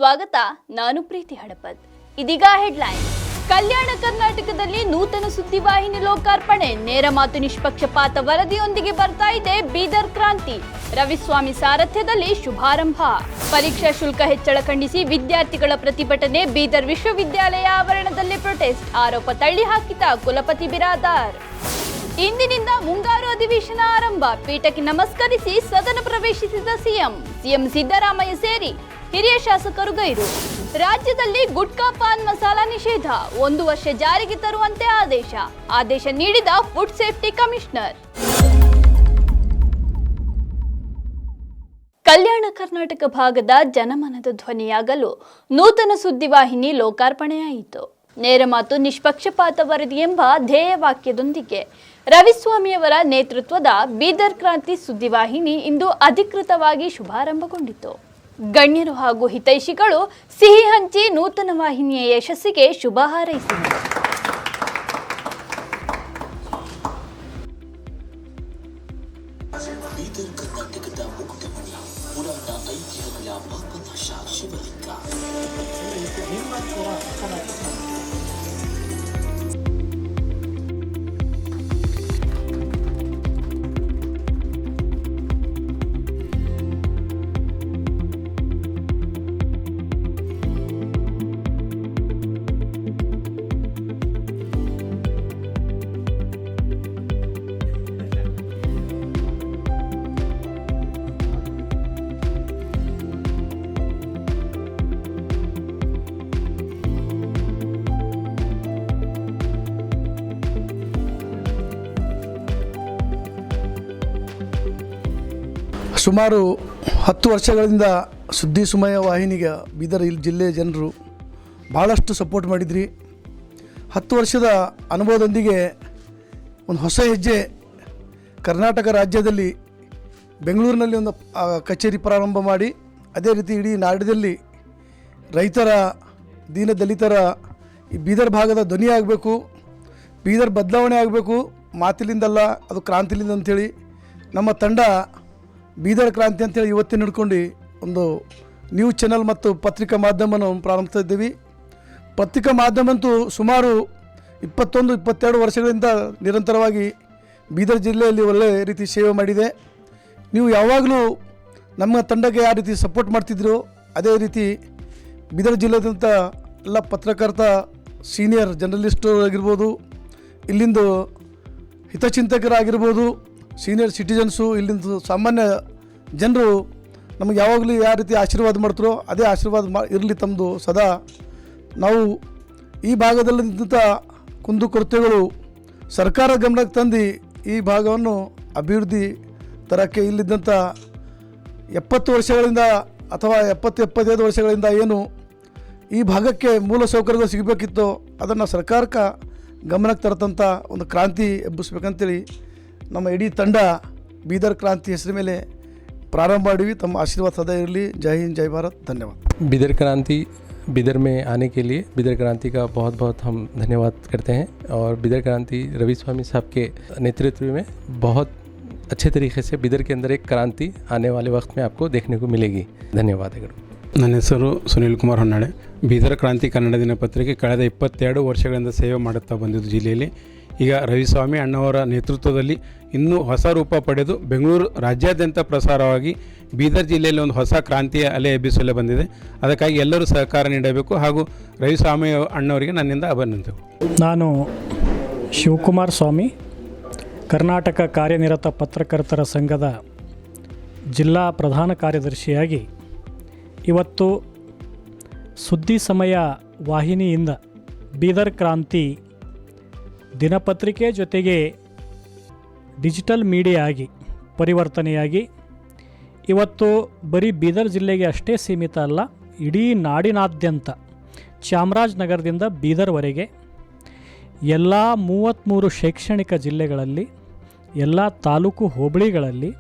ಸ್ವಾಗತ. ನಾನು ಪ್ರೀತಿ ಹಡಪದ್. ಇದೀಗ ಹೆಡ್ಲೈನ್. ಕಲ್ಯಾಣ ಕರ್ನಾಟಕದಲ್ಲಿ ನೂತನ ಸುದ್ದಿವಾಹಿನಿ ಲೋಕಾರ್ಪಣೆ. ನೇರ ಮಾತು ನಿಷ್ಪಕ್ಷಪಾತ ವರದಿಯೊಂದಿಗೆ ಬರ್ತಾ ಇದೆ ಬೀದರ್ ಕ್ರಾಂತಿ. ರವಿಸ್ವಾಮಿ ಸಾರಥ್ಯದಲ್ಲಿ ಶುಭಾರಂಭ. ಪರೀಕ್ಷಾ ಶುಲ್ಕ ಹೆಚ್ಚಳ ಖಂಡಿಸಿ ವಿದ್ಯಾರ್ಥಿಗಳ ಪ್ರತಿಭಟನೆ. ಬೀದರ್ ವಿಶ್ವವಿದ್ಯಾಲಯ ಆವರಣದಲ್ಲಿ ಪ್ರೊಟೆಸ್ಟ್. ಆರೋಪ ತಳ್ಳಿ ಹಾಕಿದ ಕುಲಪತಿ ಬಿರಾದಾರ್. ಇಂದಿನಿಂದ ಮುಂಗಾರು ಅಧಿವೇಶನ ಆರಂಭ. ಪೀಠಕ್ಕೆ ನಮಸ್ಕರಿಸಿ ಸದನ ಪ್ರವೇಶಿಸಿದ ಸಿಎಂ ಸಿದ್ದರಾಮಯ್ಯ ಸೇರಿ ಹಿರಿಯ ಶಾಸಕರು ಗೈರು. ರಾಜ್ಯದಲ್ಲಿ ಗುಟ್ಕಾ ಪಾನ್ ಮಸಾಲಾ ನಿಷೇಧ 1 ವರ್ಷ ಜಾರಿಗೆ ತರುವಂತೆ ಆದೇಶ ನೀಡಿದ food safety commissioner. Kalyana Karnataka ಭಾಗದ ಜನಮನದ ಧ್ವನಿಯಾಗಲು ನೂತನ ಸುದ್ದಿವಾಹಿನಿ ಲೋಕಾರ್ಪಣೆಯಾಯಿತು. ನೇರ ಮಾತು ನಿಷ್ಪಕ್ಷಪಾತ ವರದಿ ಎಂಬ ಧ್ಯೇಯವಾಕ್ಯದೊಂದಿಗೆ ರವಿಸ್ವಾಮಿಯವರ ನೇತೃತ್ವದ ಬೀದರ್ ಕ್ರಾಂತಿ ಸುದ್ದಿವಾಹಿನಿ ಇಂದು ಅಧಿಕೃತವಾಗಿ ಶುಭಾರಂಭಗೊಂಡಿತು. ಗಣ್ಯರು ಹಾಗೂ ಹಿತೈಷಿಗಳು ಸಿಹಿ ಹಂಚಿ ನೂತನ ವಾಹಿನಿಯ ಯಶಸ್ಸಿಗೆ ಶುಭ ಹಾರೈಸಿದರು. ಸುಮಾರು 10 ವರ್ಷಗಳಿಂದ ಸುದ್ದಿ ಸುಮಯ ವಾಹಿನಿಗೆ ಬೀದರ್ ಜಿಲ್ಲೆಯ ಜನರು ಭಾಳಷ್ಟು ಸಪೋರ್ಟ್ ಮಾಡಿದ್ರಿ. 10 ವರ್ಷದ ಅನುಭವದೊಂದಿಗೆ ಒಂದು ಹೊಸ ಹೆಜ್ಜೆ ಕರ್ನಾಟಕ ರಾಜ್ಯದಲ್ಲಿ ಬೆಂಗಳೂರಿನಲ್ಲಿ ಒಂದು ಕಚೇರಿ ಪ್ರಾರಂಭ ಮಾಡಿ, ಅದೇ ರೀತಿ ಇಡೀ ನಾಡಿನಲ್ಲಿ ರೈತರ ದೀನ ದಲಿತರ ಈ ಬೀದರ್ ಭಾಗದ ಧ್ವನಿ ಆಗಬೇಕು, ಬೀದರ್ ಬದಲಾವಣೆ ಆಗಬೇಕು, ಮಾತಿಲಿಂದಲ್ಲ ಅದು ಕ್ರಾಂತಿಲಿಂದ ಅಂಥೇಳಿ ನಮ್ಮ ತಂಡ ಬೀದರ್ ಕ್ರಾಂತಿ ಅಂತೇಳಿ ಇವತ್ತಿನ ಹಿಡ್ಕೊಂಡು ಒಂದು ನ್ಯೂಸ್ ಚಾನಲ್ ಮತ್ತು ಪತ್ರಿಕಾ ಮಾಧ್ಯಮವನ್ನು ಪ್ರಾರಂಭಿಸ್ತಾ ಇದ್ದೀವಿ. ಪತ್ರಿಕಾ ಮಾಧ್ಯಮ ಅಂತೂ ಸುಮಾರು 21-22 ವರ್ಷಗಳಿಂದ ನಿರಂತರವಾಗಿ ಬೀದರ್ ಜಿಲ್ಲೆಯಲ್ಲಿ ಒಳ್ಳೆಯ ರೀತಿ ಸೇವೆ ಮಾಡಿದೆ. ನೀವು ಯಾವಾಗಲೂ ನಮ್ಮ ತಂಡಕ್ಕೆ ಯಾವ ರೀತಿ ಸಪೋರ್ಟ್ ಮಾಡ್ತಿದ್ರು, ಅದೇ ರೀತಿ ಬೀದರ್ ಜಿಲ್ಲೆದಂಥ ಎಲ್ಲ ಪತ್ರಕರ್ತ ಸೀನಿಯರ್ ಜರ್ನಲಿಸ್ಟು ಆಗಿರ್ಬೋದು, ಇಲ್ಲಿಂದು ಹಿತಚಿಂತಕರಾಗಿರ್ಬೋದು, ಸೀನಿಯರ್ ಸಿಟಿಜನ್ಸು, ಇಲ್ಲಿಂದ ಸಾಮಾನ್ಯ ಜನರು ನಮಗೆ ಯಾವಾಗಲೂ ಯಾವ ರೀತಿ ಆಶೀರ್ವಾದ ಮಾಡ್ತಾರೋ ಅದೇ ಆಶೀರ್ವಾದ ಇರಲಿ ತಮ್ಮದು ಸದಾ. ನಾವು ಈ ಭಾಗದಲ್ಲಿದ್ದಂಥ ಕುಂದುಕೊರತೆಗಳು ಸರ್ಕಾರ ಗಮನಕ್ಕೆ ತಂದು ಈ ಭಾಗವನ್ನು ಅಭಿವೃದ್ಧಿ ತರಕ್ಕೆ ಇಲ್ಲಿದ್ದಂಥ 70 ವರ್ಷಗಳಿಂದ ಅಥವಾ 70-75 ವರ್ಷಗಳಿಂದ ಏನು ಈ ಭಾಗಕ್ಕೆ ಮೂಲ ಸೌಕರ್ಯಗಳು ಸಿಗಬೇಕಿತ್ತು ಅದನ್ನು ಸರ್ಕಾರಕ್ಕೆ ಗಮನಕ್ಕೆ ತರತಂಥ ಒಂದು ಕ್ರಾಂತಿ ಎಬ್ಬಿಸ್ಬೇಕಂತೇಳಿ ನಮ್ಮ ಇಡೀ ತಂಡ ಬೀದರ್ ಕ್ರಾಂತಿ ಹೆಸರು ಮೇಲೆ प्रारंभ ಮಾಡಿವಿ. ತಮ್ಮ ಆಶೀರ್ವಾದ ಸದಾ ಇರಲಿ. जय हिंद जय भारत. धन्यवाद. बीदर क्रांति बीदर में आने के लिए बीदर क्रांति का बहुत बहुत हम धन्यवाद करते हैं और बीदर क्रांति रविस्वामी साहब के नेतृत्व में बहुत अच्छे तरीके से बीदर के अंदर एक क्रांति आने वाले वक्त में आपको देखने को मिलेगी. धन्यवाद. ನನ್ನ ಹೆಸರು ಸುನಿಲ್ ಕುಮಾರ್ ಹೊನ್ನಾಳೆ. ಬೀದರ್ ಕ್ರಾಂತಿ ಕನ್ನಡ ದಿನಪತ್ರಿಕೆ ಕಳೆದ 22 ವರ್ಷಗಳಿಂದ ಸೇವೆ ಮಾಡುತ್ತಾ ಬಂದಿದ್ದು ಜಿಲ್ಲೆಯಲ್ಲಿ. ಈಗ ರವಿಸ್ವಾಮಿ ಅಣ್ಣವರ ನೇತೃತ್ವದಲ್ಲಿ ಇನ್ನೂ ಹೊಸ ರೂಪ ಪಡೆದು ಬೆಂಗಳೂರು ರಾಜ್ಯಾದ್ಯಂತ ಪ್ರಸಾರವಾಗಿ ಬೀದರ್ ಜಿಲ್ಲೆಯಲ್ಲಿ ಒಂದು ಹೊಸ ಕ್ರಾಂತಿಯ ಅಲೆ ಎಬ್ಬಿಸಲು ಬಂದಿದೆ. ಅದಕ್ಕಾಗಿ ಎಲ್ಲರೂ ಸಹಕಾರ ನೀಡಬೇಕು ಹಾಗೂ ರವಿಸ್ವಾಮಿ ಅಣ್ಣವರಿಗೆ ನನ್ನಿಂದ ಅಭಿನಂದನೆಗಳು. ನಾನು ಶಿವಕುಮಾರ್ ಸ್ವಾಮಿ, ಕರ್ನಾಟಕ ಕಾರ್ಯನಿರತ ಪತ್ರಕರ್ತರ ಸಂಘದ ಜಿಲ್ಲಾ ಪ್ರಧಾನ ಕಾರ್ಯದರ್ಶಿಯಾಗಿ ಇವತ್ತು ಸುದ್ದಿ ಸಮಯ ವಾಹಿನಿಯಿಂದ ಬೀದರ್ ಕ್ರಾಂತಿ ದಿನಪತ್ರಿಕೆ ಜೊತೆಗೆ ಡಿಜಿಟಲ್ ಮೀಡಿಯಾ ಆಗಿ ಪರಿವರ್ತನೆಯಾಗಿ ಇವತ್ತು ಬರೀ ಬೀದರ್ ಜಿಲ್ಲೆಗೆ ಅಷ್ಟೇ ಸೀಮಿತ ಅಲ್ಲ, ಇಡೀ ನಾಡಿನಾದ್ಯಂತ ಚಾಮರಾಜನಗರದಿಂದ ಬೀದರ್ವರೆಗೆ ಎಲ್ಲ 33 ಶೈಕ್ಷಣಿಕ ಜಿಲ್ಲೆಗಳಲ್ಲಿ, ಎಲ್ಲ ತಾಲೂಕು ಹೋಬಳಿಗಳಲ್ಲಿ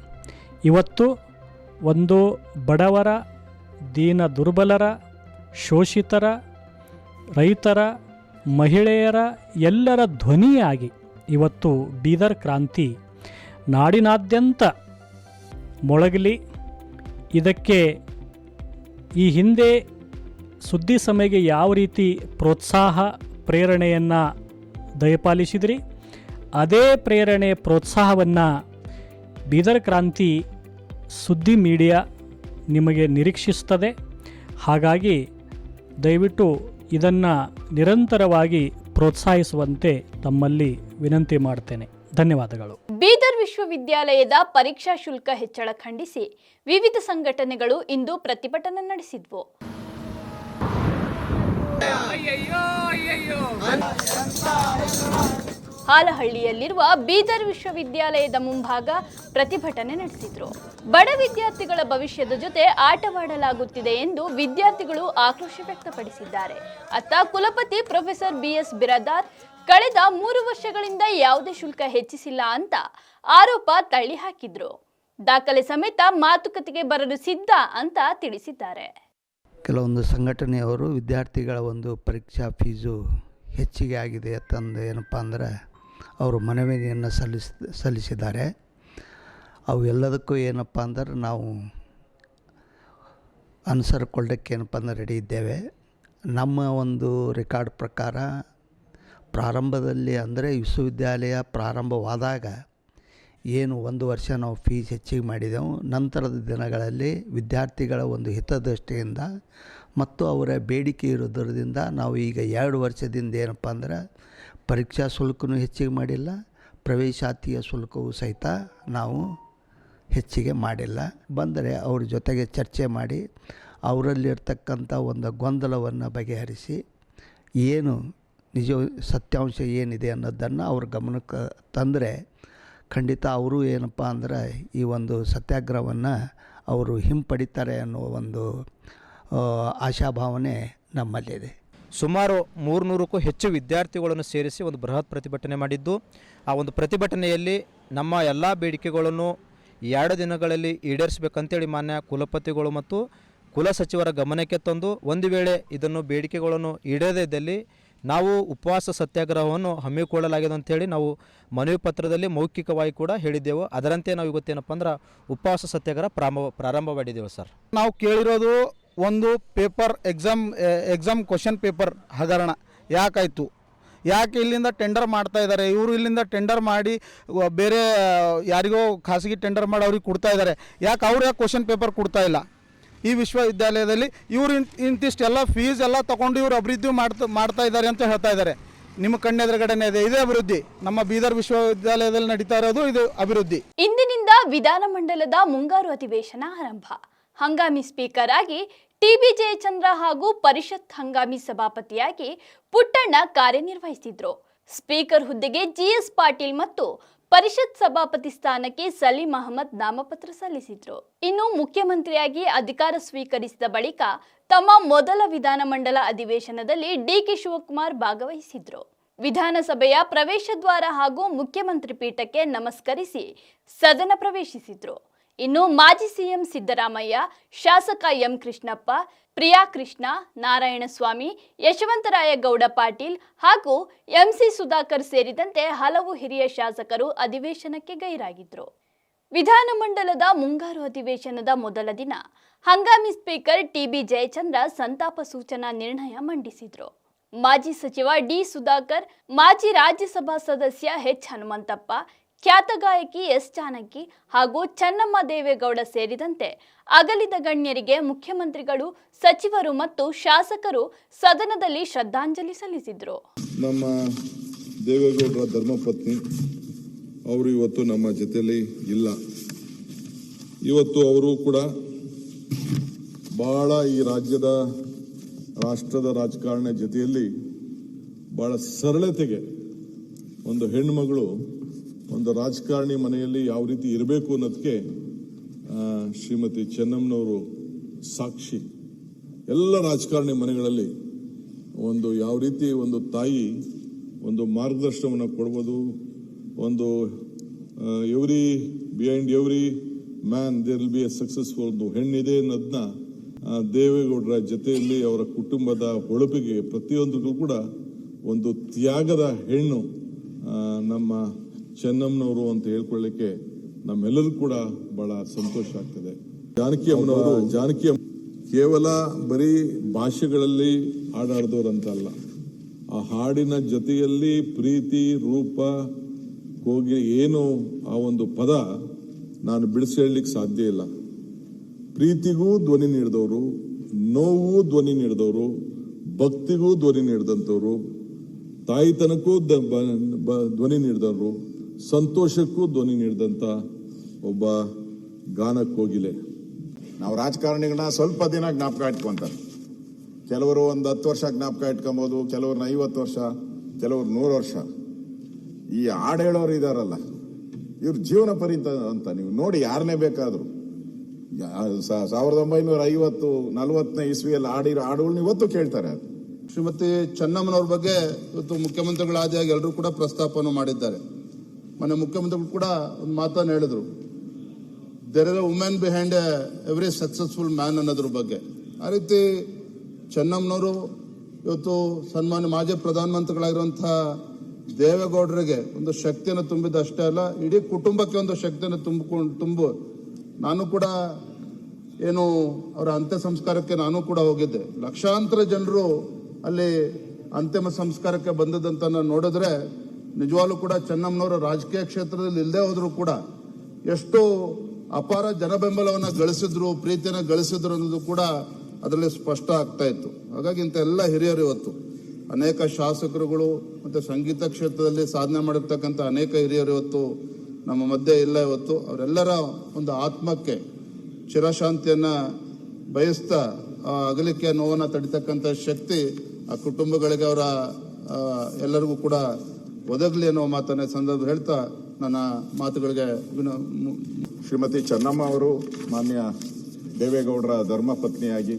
ಇವತ್ತು ಒಂದು ಬಡವರ, ದೀನ ದುರ್ಬಲರ, ಶೋಷಿತರ, ರೈತರ, ಮಹಿಳೆಯರ ಎಲ್ಲರ ಧ್ವನಿಯಾಗಿ ಇವತ್ತು ಬೀದರ್ ಕ್ರಾಂತಿ ನಾಡಿನಾದ್ಯಂತ ಮೊಳಗಲಿ. ಇದಕ್ಕೆ ಈ ಹಿಂದೆ ಸುದ್ದಿ ಸಮಯಕ್ಕೆ ಯಾವ ರೀತಿ ಪ್ರೋತ್ಸಾಹ ಪ್ರೇರಣೆಯನ್ನು ದಯಪಾಲಿಸಿದ್ರಿ, ಅದೇ ಪ್ರೇರಣೆ ಪ್ರೋತ್ಸಾಹವನ್ನು ಬೀದರ್ ಕ್ರಾಂತಿ ಸುದ್ದಿ ಮೀಡಿಯಾ ನಿಮಗೆ ನಿರೀಕ್ಷಿಸ್ತದೆ. ಹಾಗಾಗಿ ದಯವಿಟ್ಟು ಇದನ್ನು ನಿರಂತರವಾಗಿ ಪ್ರೋತ್ಸಾಹಿಸುವಂತೆ ತಮ್ಮಲ್ಲಿ ವಿನಂತಿ ಮಾಡ್ತೇನೆ. ಧನ್ಯವಾದಗಳು. ಬೀದರ್ ವಿಶ್ವವಿದ್ಯಾಲಯದ ಪರೀಕ್ಷಾ ಶುಲ್ಕ ಹೆಚ್ಚಳ ಖಂಡಿಸಿ ವಿವಿಧ ಸಂಘಟನೆಗಳು ಇಂದು ಪ್ರತಿಭಟನೆ ನಡೆಸಿದ್ವು. ಹಾಲಹಳ್ಳಿಯಲ್ಲಿರುವ ಬೀದರ್ ವಿಶ್ವವಿದ್ಯಾಲಯದ ಮುಂಭಾಗ ಪ್ರತಿಭಟನೆ ನಡೆಸಿದ್ರು. ಬಡ ವಿದ್ಯಾರ್ಥಿಗಳ ಭವಿಷ್ಯದ ಜೊತೆ ಆಟವಾಡಲಾಗುತ್ತಿದೆ ಎಂದು ವಿದ್ಯಾರ್ಥಿಗಳು ಆಕ್ರೋಶ ವ್ಯಕ್ತಪಡಿಸಿದ್ದಾರೆ. ಅತ್ತ ಕುಲಪತಿ ಪ್ರೊಫೆಸರ್ BS ಬಿರಾದಾರ್ ಕಳೆದ 3 ವರ್ಷಗಳಿಂದ ಯಾವುದೇ ಶುಲ್ಕ ಹೆಚ್ಚಿಸಿಲ್ಲ ಅಂತ ಆರೋಪ ತಳ್ಳಿ ಹಾಕಿದ್ರು. ದಾಖಲೆ ಸಮೇತ ಮಾತುಕತೆಗೆ ಬರಲು ಸಿದ್ಧ ಅಂತ ತಿಳಿಸಿದ್ದಾರೆ. ಕೆಲವೊಂದು ಸಂಘಟನೆಯವರು ವಿದ್ಯಾರ್ಥಿಗಳ ಒಂದು ಪರೀಕ್ಷಾ ಫೀಸು ಹೆಚ್ಚಿಗೆ ಆಗಿದೆ ಅಂತಂದು ಏನಪ್ಪ ಅಂದರೆ ಅವರು ಮನವಿಯನ್ನು ಸಲ್ಲಿಸಿದ್ದಾರೆ. ಅವು ಎಲ್ಲದಕ್ಕೂ ಏನಪ್ಪ ಅಂದ್ರೆ ನಾವು ಅನುಸರಿಕೊಳ್ಳಕ್ಕೆ ಏನಪ್ಪ ಅಂದ್ರೆ ರೆಡಿ ಇದ್ದೇವೆ. ನಮ್ಮ ಒಂದು ರೆಕಾರ್ಡ್ ಪ್ರಕಾರ ಪ್ರಾರಂಭದಲ್ಲಿ ಅಂದರೆ ವಿಶ್ವವಿದ್ಯಾಲಯ ಪ್ರಾರಂಭವಾದಾಗ ಏನು 1 ವರ್ಷ ನಾವು ಫೀಸ್ ಹೆಚ್ಚಿಗೆ ಮಾಡಿದೆವು. ನಂತರದ ದಿನಗಳಲ್ಲಿ ವಿದ್ಯಾರ್ಥಿಗಳ ಒಂದು ಹಿತದೃಷ್ಟಿಯಿಂದ ಮತ್ತು ಅವರ ಬೇಡಿಕೆ ಇರೋದರಿಂದ ನಾವು ಈಗ 2 ವರ್ಷದಿಂದ ಏನಪ್ಪ ಅಂದ್ರೆ ಪರೀಕ್ಷಾ ಶುಲ್ಕನೂ ಹೆಚ್ಚಿಗೆ ಮಾಡಿಲ್ಲ, ಪ್ರವೇಶಾತಿಯ ಶುಲ್ಕವೂ ಸಹಿತ ನಾವು ಹೆಚ್ಚಿಗೆ ಮಾಡಿಲ್ಲ. ಬಂದರೆ ಅವ್ರ ಜೊತೆಗೆ ಚರ್ಚೆ ಮಾಡಿ ಅವರಲ್ಲಿರ್ತಕ್ಕಂಥ ಒಂದು ಗೊಂದಲವನ್ನು ಬಗೆಹರಿಸಿ ಏನು ನಿಜ ಸತ್ಯಾಂಶ ಏನಿದೆ ಅನ್ನೋದನ್ನು ಅವ್ರ ಗಮನಕ್ಕೆ ತಂದರೆ ಖಂಡಿತ ಅವರು ಏನಪ್ಪ ಅಂದ್ರೆ ಈ ಒಂದು ಸತ್ಯಾಗ್ರಹವನ್ನು ಅವರು ಹಿಂಪಡಿತಾರೆ ಅನ್ನೋ ಒಂದು ಆಶಾಭಾವನೆ ನಮ್ಮಲ್ಲಿದೆ. ಸುಮಾರು 300ಕ್ಕೂ ಹೆಚ್ಚು ವಿದ್ಯಾರ್ಥಿಗಳನ್ನು ಸೇರಿಸಿ ಒಂದು ಬೃಹತ್ ಪ್ರತಿಭಟನೆ ಮಾಡಿದ್ದು, ಆ ಒಂದು ಪ್ರತಿಭಟನೆಯಲ್ಲಿ ನಮ್ಮ ಎಲ್ಲ ಬೇಡಿಕೆಗಳನ್ನು 2 ದಿನಗಳಲ್ಲಿ ಈಡೇರಿಸಬೇಕಂತೇಳಿ ಮಾನ್ಯ ಕುಲಪತಿಗಳು ಮತ್ತು ಕುಲಸಚಿವರ ಗಮನಕ್ಕೆ ತಂದು, ಒಂದು ವೇಳೆ ಇದನ್ನು ಬೇಡಿಕೆಗಳನ್ನು ಈಡೇರದೇ ಇದ್ದಲ್ಲಿ ನಾವು ಉಪವಾಸ ಸತ್ಯಾಗ್ರಹವನ್ನು ಹಮ್ಮಿಕೊಳ್ಳಲಾಗಿದೆ ಅಂತೇಳಿ ನಾವು ಮನವಿ ಪತ್ರದಲ್ಲಿ ಮೌಖಿಕವಾಗಿ ಕೂಡ ಹೇಳಿದ್ದೆವು. ಅದರಂತೆ ನಾವು ಇವತ್ತೇನಪ್ಪ ಅಂದ್ರೆ ಉಪವಾಸ ಸತ್ಯಾಗ್ರಹ ಪ್ರಾರಂಭ ಮಾಡಿದ್ದೆವು ಸರ್. ನಾವು ಕೇಳಿರೋದು ಒಂದು ಪೇಪರ್ ಎಕ್ಸಾಮ್ ಕ್ವಶನ್ ಪೇಪರ್ ಹಗರಣ ಯಾಕಾಯಿತು, ಯಾಕೆ ಇಲ್ಲಿಂದ ಟೆಂಡರ್ ಮಾಡ್ತಾ ಇದ್ದಾರೆ, ಇವರು ಇಲ್ಲಿಂದ ಟೆಂಡರ್ ಮಾಡಿ ಬೇರೆ ಯಾರಿಗೋ ಖಾಸಗಿ ಟೆಂಡರ್ ಮಾಡಿ ಅವ್ರಿಗೆ ಕೊಡ್ತಾ ಇದ್ದಾರೆ, ಯಾಕೆ ಅವ್ರು ಯಾಕೆ ಕ್ವಶನ್ ಪೇಪರ್ ಕೊಡ್ತಾ ಇಲ್ಲ. ಈ ವಿಶ್ವವಿದ್ಯಾಲಯದಲ್ಲಿ ಇವರು ಇಂತಿಷ್ಟೆಲ್ಲ ಫೀಸ್ ಎಲ್ಲ ತೊಗೊಂಡು ಇವರು ಅಭಿವೃದ್ಧಿ ಮಾಡ್ತಾ ಇದ್ದಾರೆ ಅಂತ ಹೇಳ್ತಾ ಇದ್ದಾರೆ. ನಿಮ್ಮ ಕಣ್ಣೆದುರುಗಡೆನೇ ಇದೆ, ಇದೇ ಅಭಿವೃದ್ಧಿ ನಮ್ಮ ಬೀದರ್ ವಿಶ್ವವಿದ್ಯಾಲಯದಲ್ಲಿ ನಡೀತಾ ಇರೋದು, ಇದು ಅಭಿವೃದ್ಧಿ. ಇಂದಿನಿಂದ ವಿಧಾನಮಂಡಲದ ಮುಂಗಾರು ಅಧಿವೇಶನ ಆರಂಭ. ಹಂಗಾಮಿ ಸ್ಪೀಕರ್ ಆಗಿ TB ಜಯಚಂದ್ರ ಹಾಗೂ ಪರಿಷತ್ ಹಂಗಾಮಿ ಸಭಾಪತಿಯಾಗಿ ಪುಟ್ಟಣ್ಣ ಕಾರ್ಯನಿರ್ವಹಿಸಿದ್ರು. ಸ್ಪೀಕರ್ ಹುದ್ದೆಗೆ GS ಪಾಟೀಲ್ ಮತ್ತು ಪರಿಷತ್ ಸಭಾಪತಿ ಸ್ಥಾನಕ್ಕೆ ಸಲೀಂ ಅಹಮದ್ ನಾಮಪತ್ರ ಸಲ್ಲಿಸಿದ್ರು. ಇನ್ನು ಮುಖ್ಯಮಂತ್ರಿಯಾಗಿ ಅಧಿಕಾರ ಸ್ವೀಕರಿಸಿದ ಬಳಿಕ ತಮ್ಮ ಮೊದಲ ವಿಧಾನಮಂಡಲ ಅಧಿವೇಶನದಲ್ಲಿ DK ಶಿವಕುಮಾರ್ ಭಾಗವಹಿಸಿದ್ರು. ವಿಧಾನಸಭೆಯ ಪ್ರವೇಶ ದ್ವಾರ ಹಾಗೂ ಮುಖ್ಯಮಂತ್ರಿ ಪೀಠಕ್ಕೆ ನಮಸ್ಕರಿಸಿ ಸದನ ಪ್ರವೇಶಿಸಿದ್ರು. ಇನ್ನು ಮಾಜಿ CM ಸಿದ್ದರಾಮಯ್ಯ, ಶಾಸಕ M ಕೃಷ್ಣಪ್ಪ, ಪ್ರಿಯಾ ಕೃಷ್ಣ, ನಾರಾಯಣಸ್ವಾಮಿ, ಯಶವಂತರಾಯ ಗೌಡ ಪಾಟೀಲ್ ಹಾಗೂ MC ಸುಧಾಕರ್ ಸೇರಿದಂತೆ ಹಲವು ಹಿರಿಯ ಶಾಸಕರು ಅಧಿವೇಶನಕ್ಕೆ ಗೈರಾಗಿದ್ರು. ವಿಧಾನಮಂಡಲದ ಮುಂಗಾರು ಅಧಿವೇಶನದ ಮೊದಲ ದಿನ ಹಂಗಾಮಿ ಸ್ಪೀಕರ್ TB ಜಯಚಂದ್ರ ಸಂತಾಪ ಸೂಚನಾ ನಿರ್ಣಯ ಮಂಡಿಸಿದ್ರು. ಮಾಜಿ ಸಚಿವ D ಸುಧಾಕರ್, ಮಾಜಿ ರಾಜ್ಯಸಭಾ ಸದಸ್ಯ H ಹನುಮಂತಪ್ಪ, ಖ್ಯಾತ ಗಾಯಕಿ S ಜಾನಕಿ ಹಾಗೂ ಚೆನ್ನಮ್ಮ ದೇವೇಗೌಡ ಸೇರಿದಂತೆ ಅಗಲಿದ ಗಣ್ಯರಿಗೆ ಮುಖ್ಯಮಂತ್ರಿಗಳು, ಸಚಿವರು ಮತ್ತು ಶಾಸಕರು ಸದನದಲ್ಲಿ ಶ್ರದ್ಧಾಂಜಲಿ ಸಲ್ಲಿಸಿದರು. ನಮ್ಮ ದೇವೇಗೌಡರ ಧರ್ಮಪತ್ನಿ ಅವರು ಇವತ್ತು ನಮ್ಮ ಜೊತೆಯಲ್ಲಿ ಇಲ್ಲ. ಇವತ್ತು ಅವರು ಕೂಡ ಬಹಳ ಈ ರಾಷ್ಟ್ರದ ರಾಜಕಾರಣ ಜೊತೆಯಲ್ಲಿ ಬಹಳ ಸರಳತೆಗೆ ಒಂದು ಹೆಣ್ಣುಮಗಳು ಒಂದು ರಾಜಕಾರಣಿ ಮನೆಯಲ್ಲಿ ಯಾವ ರೀತಿ ಇರಬೇಕು ಅನ್ನೋದಕ್ಕೆ ಶ್ರೀಮತಿ ಚೆನ್ನಮ್ಮನವರು ಸಾಕ್ಷಿ. ಎಲ್ಲ ರಾಜಕಾರಣಿ ಮನೆಗಳಲ್ಲಿ ಒಂದು ಯಾವ ರೀತಿ ಒಂದು ತಾಯಿ ಒಂದು ಮಾರ್ಗದರ್ಶನವನ್ನು ಕೊಡ್ಬೋದು, ಒಂದು behind every man there will be a successful ಒಂದು ಹೆಣ್ಣಿದೆ ಅನ್ನೋದನ್ನ ದೇವೇಗೌಡರ ಜೊತೆಯಲ್ಲಿ ಅವರ ಕುಟುಂಬದ ಹೊಳಪಿಗೆ ಪ್ರತಿಯೊಂದಕ್ಕೂ ಕೂಡ ಒಂದು ತ್ಯಾಗದ ಹೆಣ್ಣು ನಮ್ಮ ಚೆನ್ನಮ್ಮನವರು ಅಂತ ಹೇಳ್ಕೊಳ್ಳಿಕ್ಕೆ ನಮ್ಮೆಲ್ಲರೂ ಕೂಡ ಬಹಳ ಸಂತೋಷ ಆಗ್ತದೆ. ಜಾನಕಿ ಕೇವಲ ಬರೀ ಭಾಷೆಗಳಲ್ಲಿ ಹಾಡಾಡ್ದವ್ರಂತಲ್ಲ, ಆ ಹಾಡಿನ ಜೊತೆಯಲ್ಲಿ ಪ್ರೀತಿ, ರೂಪ, ಕೋಗಿ ಏನು ಆ ಒಂದು ಪದ ನಾನು ಬಿಡಿಸಿ ಹೇಳಲಿಕ್ಕೆ ಸಾಧ್ಯ ಇಲ್ಲ. ಪ್ರೀತಿಗೂ ಧ್ವನಿ ನೀಡಿದವರು, ನೋವು ಧ್ವನಿ ನೀಡಿದವರು, ಭಕ್ತಿಗೂ ಧ್ವನಿ ನೀಡಿದಂಥವ್ರು, ತಾಯಿತನಕ್ಕೂ ಧ್ವನಿ ನೀಡಿದವರು, ಸಂತೋಷಕ್ಕೂ ಧ್ವನಿ ನೀಡಿದಂಥ ಒಬ್ಬ ಗಾನಕ್ಕೋಗಿಲೆ. ನಾವು ರಾಜಕಾರಣಿಗಳನ್ನ ಸ್ವಲ್ಪ ದಿನ ಜ್ಞಾಪಕ ಇಟ್ಕೊಂತಾರೆ. ಕೆಲವರು ಒಂದು 10 ವರ್ಷ ಜ್ಞಾಪಕ ಇಟ್ಕೊಬೋದು, ಕೆಲವ್ರನ್ನ 50 ವರ್ಷ, ಕೆಲವ್ರು 100 ವರ್ಷ. ಈ ಹಾಡು ಹೇಳೋರು ಇದಾರಲ್ಲ, ಇವ್ರ ಜೀವನ ಪರ್ಯಂತ ಅಂತ ನೀವು ನೋಡಿ, ಯಾರನ್ನೇ ಬೇಕಾದರೂ 1950-40ನೇ ಇಸ್ವಿಯಲ್ಲಿ ಆಡಿರೋ ಹಾಡುಗಳನ್ನ ಇವತ್ತು ಕೇಳ್ತಾರೆ. ಶ್ರೀಮತಿ ಚೆನ್ನಮ್ಮನವ್ರ ಬಗ್ಗೆ ಇವತ್ತು ಮುಖ್ಯಮಂತ್ರಿಗಳಾದಿಯಾಗಿ ಎಲ್ಲರೂ ಕೂಡ ಪ್ರಸ್ತಾಪವನ್ನು ಮಾಡಿದ್ದಾರೆ. ಮೊನ್ನೆ ಮುಖ್ಯಮಂತ್ರಿಗಳು ಕೂಡ ಒಂದು ಮಾತನ್ನು ಹೇಳಿದ್ರು, there is a women behind every successful man ಅನ್ನೋದ್ರ ಬಗ್ಗೆ. ಆ ರೀತಿ ಚೆನ್ನಮ್ಮನವರು ಇವತ್ತು ಸನ್ಮಾನ್ಯ ಮಾಜಿ ಪ್ರಧಾನಮಂತ್ರಿಗಳಾಗಿರುವಂತಹ ದೇವೇಗೌಡರಿಗೆ ಒಂದು ಶಕ್ತಿಯನ್ನು ತುಂಬಿದ್ದಷ್ಟೇ ಅಲ್ಲ, ಇಡೀ ಕುಟುಂಬಕ್ಕೆ ಒಂದು ಶಕ್ತಿಯನ್ನು ತುಂಬು ನಾನು ಕೂಡ ಏನು ಅವರ ಅಂತ್ಯ ಸಂಸ್ಕಾರಕ್ಕೆ ನಾನು ಕೂಡ ಹೋಗಿದ್ದೆ. ಲಕ್ಷಾಂತರ ಜನರು ಅಲ್ಲಿ ಅಂತಿಮ ಸಂಸ್ಕಾರಕ್ಕೆ ಬಂದದಂತ ನೋಡಿದ್ರೆ ನಿಜವಾಗ್ಲೂ ಕೂಡ ಚೆನ್ನಮ್ಮನವರು ರಾಜಕೀಯ ಕ್ಷೇತ್ರದಲ್ಲಿ ಇಲ್ಲದೆ ಹೋದ್ರು ಕೂಡ ಎಷ್ಟು ಅಪಾರ ಜನಬೆಂಬಲವನ್ನು ಗಳಿಸಿದ್ರು, ಪ್ರೀತಿಯನ್ನು ಗಳಿಸಿದ್ರು ಅನ್ನೋದು ಕೂಡ ಅದರಲ್ಲಿ ಸ್ಪಷ್ಟ ಆಗ್ತಾ ಇತ್ತು. ಹಾಗಾಗಿ ಇಂಥ ಎಲ್ಲ ಹಿರಿಯರು ಇವತ್ತು ಅನೇಕ ಶಾಸಕರುಗಳು ಮತ್ತು ಸಂಗೀತ ಕ್ಷೇತ್ರದಲ್ಲಿ ಸಾಧನೆ ಮಾಡಿರ್ತಕ್ಕಂಥ ಅನೇಕ ಹಿರಿಯರು ಇವತ್ತು ನಮ್ಮ ಮಧ್ಯೆ ಇಲ್ಲ. ಇವತ್ತು ಅವರೆಲ್ಲರ ಒಂದು ಆತ್ಮಕ್ಕೆ ಚಿರಶಾಂತಿಯನ್ನು ಬಯಸ್ತಾ ಅಗಲಿಕೆಯ ನೋವನ್ನು ತಡಿತಕ್ಕಂಥ ಶಕ್ತಿ ಆ ಕುಟುಂಬಗಳಿಗೆ ಅವರ ಎಲ್ಲರಿಗೂ ಕೂಡ ಒದಗಲಿ ಅನ್ನೋ ಮಾತನ್ನ ಸಂದರ್ಭ ಹೇಳ್ತಾ ನನ್ನ ಮಾತುಗಳಿಗೆ ಶ್ರೀಮತಿ ಚೆನ್ನಮ್ಮ ಅವರು ಮಾನ್ಯ ದೇವೇಗೌಡರ ಧರ್ಮಪತ್ನಿಯಾಗಿ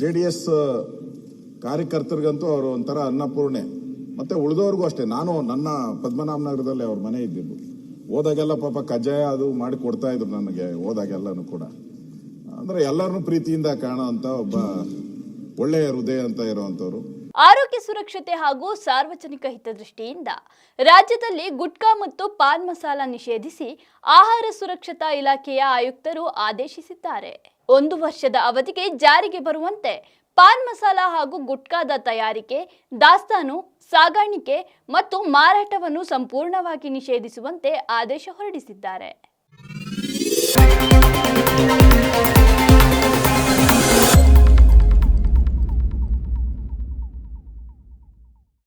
JDS ಕಾರ್ಯಕರ್ತರಿಗಂತೂ ಅವರು ಒಂಥರ ಅನ್ನಪೂರ್ಣೆ. ಮತ್ತೆ ಉಳಿದವ್ರಿಗೂ ಅಷ್ಟೇ. ನಾನು ನನ್ನ ಪದ್ಮನಾಭನಗರದಲ್ಲಿ ಅವ್ರ ಮನೆ ಇದ್ದಿದ್ದು. ಹೋದಾಗೆಲ್ಲ ಪಾಪ ಕಜ್ಜಾಯ ಅದು ಮಾಡಿ ಕೊಡ್ತಾ ಇದ್ರು ನನಗೆ, ಹೋದಾಗೆಲ್ಲನೂ ಕೂಡ. ಅಂದ್ರೆ ಎಲ್ಲರನ್ನೂ ಪ್ರೀತಿಯಿಂದ ಕಾಣುವಂತ ಒಬ್ಬ ಒಳ್ಳೆಯ ಹೃದಯ ಅಂತ ಇರುವಂತವ್ರು. ಆರೋಗ್ಯ ಸುರಕ್ಷತೆ ಹಾಗೂ ಸಾರ್ವಜನಿಕ ಹಿತದೃಷ್ಟಿಯಿಂದ ರಾಜ್ಯದಲ್ಲಿ ಗುಟ್ಕಾ ಮತ್ತು ಪಾನ್ ಮಸಾಲ ನಿಷೇಧಿಸಿ ಆಹಾರ ಸುರಕ್ಷತಾ ಇಲಾಖೆಯ ಆಯುಕ್ತರು ಆದೇಶಿಸಿದ್ದಾರೆ. 1 ವರ್ಷದ ಅವಧಿಗೆ ಜಾರಿಗೆ ಬರುವಂತೆ ಪಾನ್ ಮಸಾಲ ಹಾಗೂ ಗುಟ್ಕಾದ ತಯಾರಿಕೆ, ದಾಸ್ತಾನು, ಸಾಗಾಣಿಕೆ ಮತ್ತು ಮಾರಾಟವನ್ನು ಸಂಪೂರ್ಣವಾಗಿ ನಿಷೇಧಿಸುವಂತೆ ಆದೇಶ ಹೊರಡಿಸಿದ್ದಾರೆ.